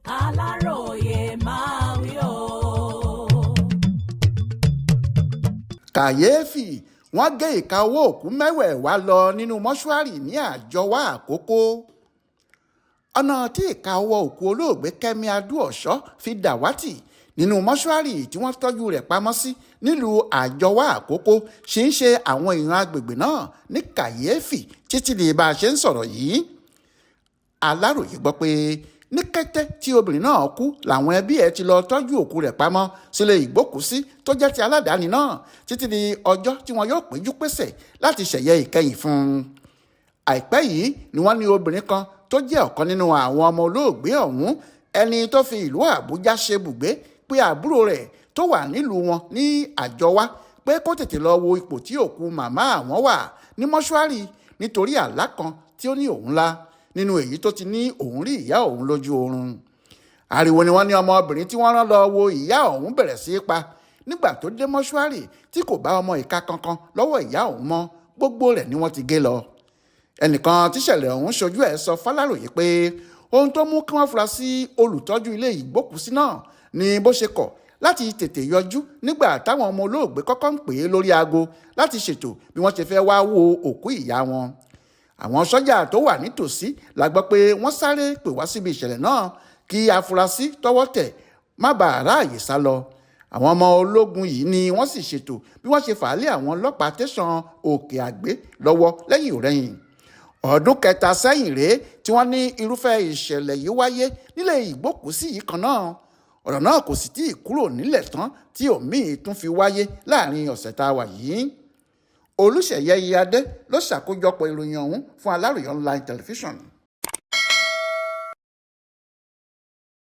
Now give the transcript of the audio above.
Aláròyé máa wí o. Kayeefi wọ́n gé ìka owó òkú mẹ́wẹ̀ẹ̀wá lọ nínú mọ́ṣúárì ní Ajọwa Akoko. Ọ̀nà tí ìka owó òkú olóògbé Kẹ́mi Adúọ̀ṣọ́ fi dàwátì nínú mọ́ṣúárì tí wọ́n tọ́jú rẹ̀ pamọ́ sí nílùú Ajọwa Akoko ṣe ń ṣe àwọn èèyàn agbègbè náà ní kàyéfì títí di bá a ṣe ń sọ̀rọ̀ yìí. Aláròyé gbọ́ pé ní kété tí obìnrin náà kú làwọn ẹbí ẹ̀ ti lọ tọ́jú òkú rẹ̀ pamọ́ sílé ìgbókùúsí tó jẹ́ ti aládàáni náà títí di ọjọ́ tí wọn yóò péjú pésẹ̀ láti ṣẹ̀yẹ ìkẹyìn fún un. Àìpẹ́ yìí ni wọ́n ní obìnrin kan tó jẹ́ ọ̀kan nínú àwọn ọmọ olóògbé ọ̀hún, ẹni tó fi ìlú Àbújá ṣe bùgbé, pé àbúrò rẹ̀ tó wà nílùú wọn ní Àjọwá pé kó tètè lọ wo ipò tí òkú màmá àwọn wà ní mọ́ṣúárì nítorí àlá kan tí ó ní òun lá nínú èyí tó ti ní òun rí ìyá òun lójú oorun. Ariwo ni wọ́n ní ọmọbìnrin tí wọ́n rán lọ wo ìyá òun bẹ̀rẹ̀ sí í pa nígbà tó dé mọ́ṣúárì tí kò bá ọmọ ìka kankan lọ́wọ́ ìyá òun mọ́, gbogbo rẹ̀ ni wọ́n ti gé lọ. Ẹnìkan tíṣẹ̀lẹ̀ ọ̀hún ṣojú ẹ̀ sọ f'Aláròyé pé ohun tó mú kí wọ́n fura sí olùtọ́jú ilé ìgbókùúsí náà ni bó ṣe kọ̀ láti tètè yọjú nígbà táwọn ọmọ olóògbé kọ́kọ́ ń pè é lórí aago láti ṣètò bí wọ́n ṣe fẹ́ wá wo òkú ìyá wọn. Àwọn sọ́jà tó wà nítòsí la gbọ́ pé wọ́n sáré pè wá síbi ìṣẹ̀lẹ̀ náà kí afurasí tọ́wọ́ tẹ̀ má bàa ráàyè sá lọ. Àwọn ọmọ ológun yìí ni wọ́n sì ṣètò bí wọ́n ṣe fà á lé àwọn ọlọ́pàá tẹ̀sán Òkè Àgbé lọ́wọ́ lẹ́yìn òrẹ́yìn. Ọdún kẹta sẹ́yìn rèé tí wọ́n ní irúfẹ́ ìṣẹ̀lẹ̀ yìí wáyé nílé ìgbókùúsí yìí kan náà. Ọ̀rọ̀ náà kò sì tíì kúrò nílẹ̀ tán tí òmíì tún fi wáyé láàrin ọ̀sẹ̀ tá a wà yìí. Olúṣèyẹ Iyadé ló ṣàkójọpọ̀ ìròyìn ọ̀hún fún Aláròyé online television.